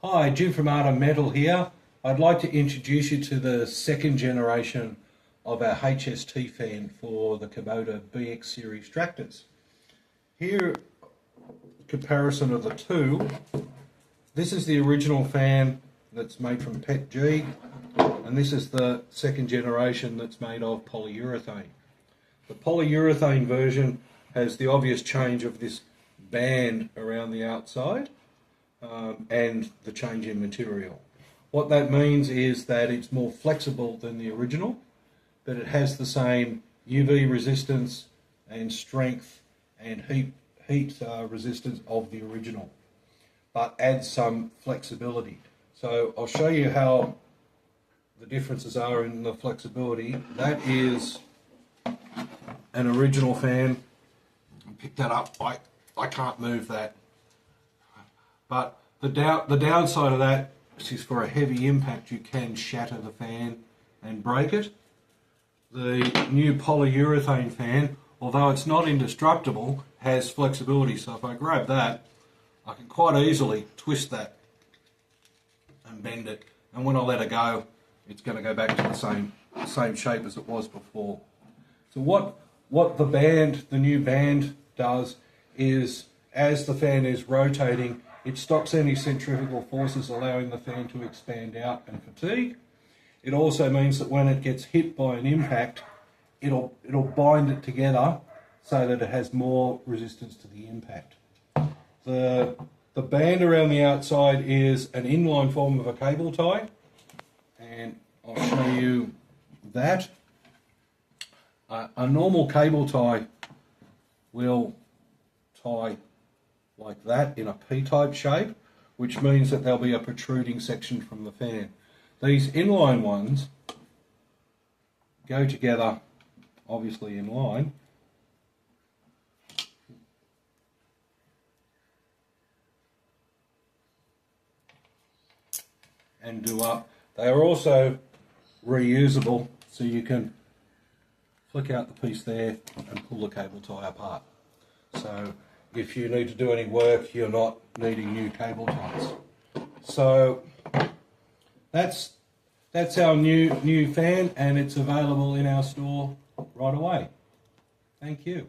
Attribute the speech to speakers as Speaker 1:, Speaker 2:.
Speaker 1: Hi, Jim from Art of Metal here. I'd like to introduce you to the second generation of our HST fan for the Kubota BX series tractors. Here, comparison of the two. This is the original fan that's made from PETG, and this is the second generation that's made of polyurethane. The polyurethane version has the obvious change of this band around the outside. And the change in material. What that means is that it's more flexible than the original, but it has the same UV resistance and strength and heat resistance of the original, but adds some flexibility. So I'll show you how the differences are in the flexibility. That is an original fan. Pick that up. I can't move that. But the downside of that is for a heavy impact you can shatter the fan and break it. The new polyurethane fan, although it's not indestructible, has flexibility. So if I grab that, I can quite easily twist that and bend it. And when I let it go, it's going to go back to the same shape as it was before. So what the new band does is, as the fan is rotating, it stops any centrifugal forces, allowing the fan to expand out and fatigue. It also means that when it gets hit by an impact, it'll bind it together so that it has more resistance to the impact. The band around the outside is an inline form of a cable tie, and I'll show you that. A normal cable tie will tie like that in a P-type shape, which means that there'll be a protruding section from the fan. These inline ones go together, obviously in line, and do up. They are also reusable, so you can flick out the piece there and pull the cable tie apart. So if you need to do any work, you're not needing new cable ties. So that's our new fan, and it's available in our store right away. Thank you.